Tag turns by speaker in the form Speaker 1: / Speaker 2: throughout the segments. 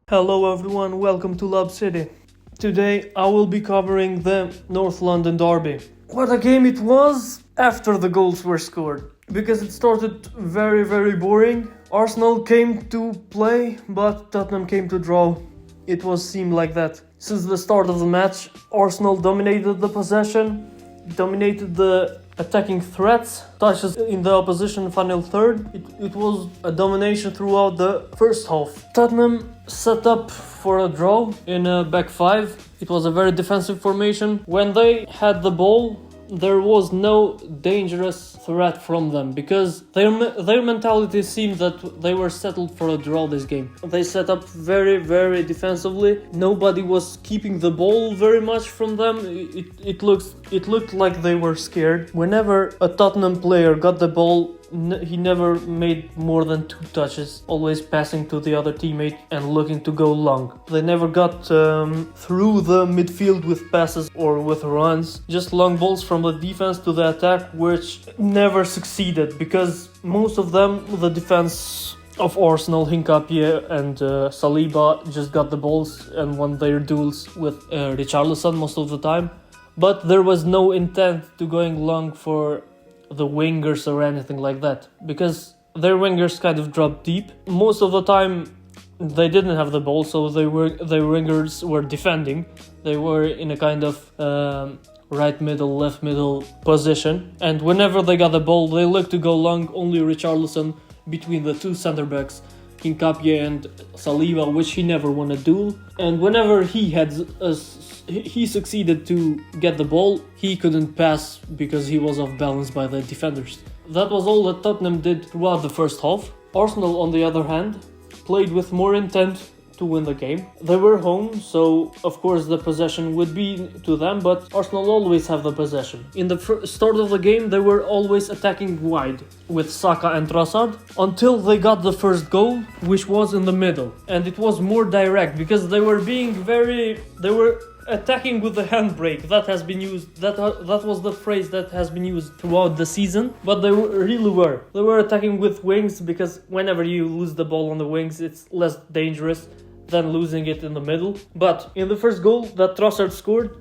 Speaker 1: Hello everyone, welcome to Lab City. Today I will be covering the North London derby. What a game it was after the goals were scored. Because it started very boring. Arsenal came to play, but Tottenham came to draw. It seemed like that. Since the start of the match, Arsenal dominated the possession, dominated the attacking threats, touches in the opposition final third. It was a domination throughout the first half. Tottenham set up for a draw in a back five. It was a very defensive formation. When they had the ball, there was no dangerous threat from them because their mentality seemed that they were settled for a draw this game. They set up very defensively. Nobody was keeping the ball very much from them. It looked like they were scared. Whenever a Tottenham player got the ball, he never made more than 2 touches, always passing to the other teammate and looking to go long. They never got through the midfield with passes or with runs, just long balls from the defense to the attack, which never succeeded because most of them, the defense of Arsenal, Hincapie and Saliba just got the balls and won their duels with Richarlison most of the time. But there was no intent to going long for the wingers or anything like that, because their wingers kind of dropped deep. Most of the time they didn't have the ball, so their wingers were defending. They were in a kind of right middle, left middle position, and whenever they got the ball, they looked to go long. Only Richarlison between the 2 center backs, Hincapie and Saliba, which he never won a duel. And whenever he succeeded to get the ball, he couldn't pass because he was off balance by the defenders. That was all that Tottenham did throughout the first half. Arsenal, on the other hand, played with more intent to win the game. They were home, so of course the possession would be to them, but Arsenal always have the possession. In the start of the game, they were always attacking wide with Saka and Trossard until they got the first goal, which was in the middle. And it was more direct because they were attacking with the handbrake. That has been used. That was the phrase that has been used throughout the season. But they really were. They were attacking with wings because whenever you lose the ball on the wings, it's less dangerous than losing it in the middle. But in the first goal that Trossard scored,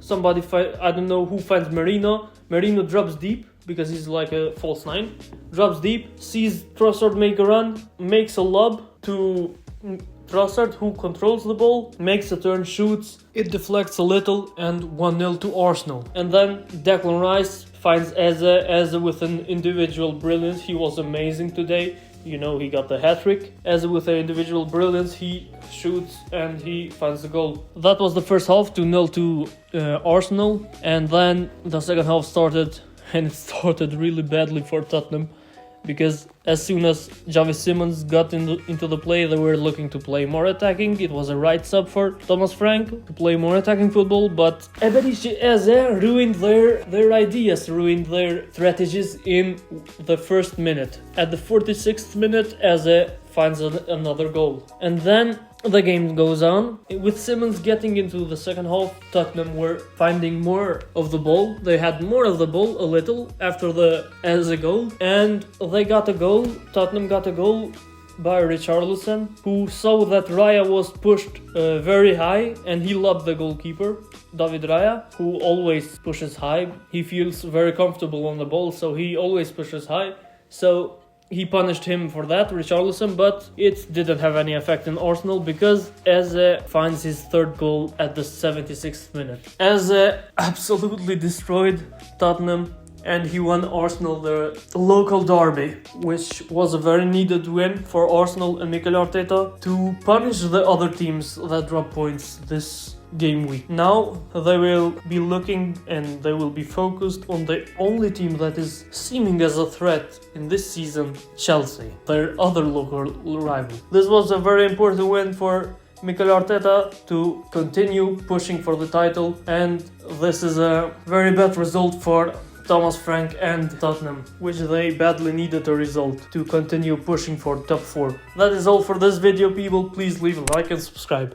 Speaker 1: I don't know who finds Merino. Merino drops deep because he's like a false 9. Drops deep, sees Trossard make a run, makes a lob to Trossard, who controls the ball, makes a turn, shoots, it deflects a little, and 1-0 to Arsenal. And then Declan Rice finds Eze with an individual brilliance. He was amazing today. You know, he got the hat-trick. Eze with an individual brilliance, he shoots and he finds the goal. That was the first half, 2-0 to Arsenal. And then the second half started, and it started really badly for Tottenham. Because as soon as Javi Simons got into the play, they were looking to play more attacking. It was a right sub for Thomas Frank to play more attacking football, but Eberici Eze ruined their ideas, ruined their strategies in the first minute. At the 46th minute, Eze finds another goal. And then the game goes on. With Simons getting into the second half, Tottenham were finding more of the ball. They had more of the ball a little after the Eze goal, and they got a goal. Tottenham got a goal by Richarlison, who saw that Raya was pushed very high, and he loved the goalkeeper, David Raya, who always pushes high. He feels very comfortable on the ball, so he always pushes high. So he punished him for that, Richarlison, but it didn't have any effect in Arsenal because Eze finds his third goal at the 76th minute. Eze absolutely destroyed Tottenham, and he won Arsenal the local derby, which was a very needed win for Arsenal and Mikel Arteta to punish the other teams that drop points this game week. Now they will be looking and they will be focused on the only team that is seeming as a threat in this season, Chelsea, their other local rival. This was a very important win for Mikel Arteta to continue pushing for the title, and this is a very bad result for Thomas Frank and Tottenham, which they badly needed a result to continue pushing for top 4. That is all for this video, people. Please leave a like and subscribe.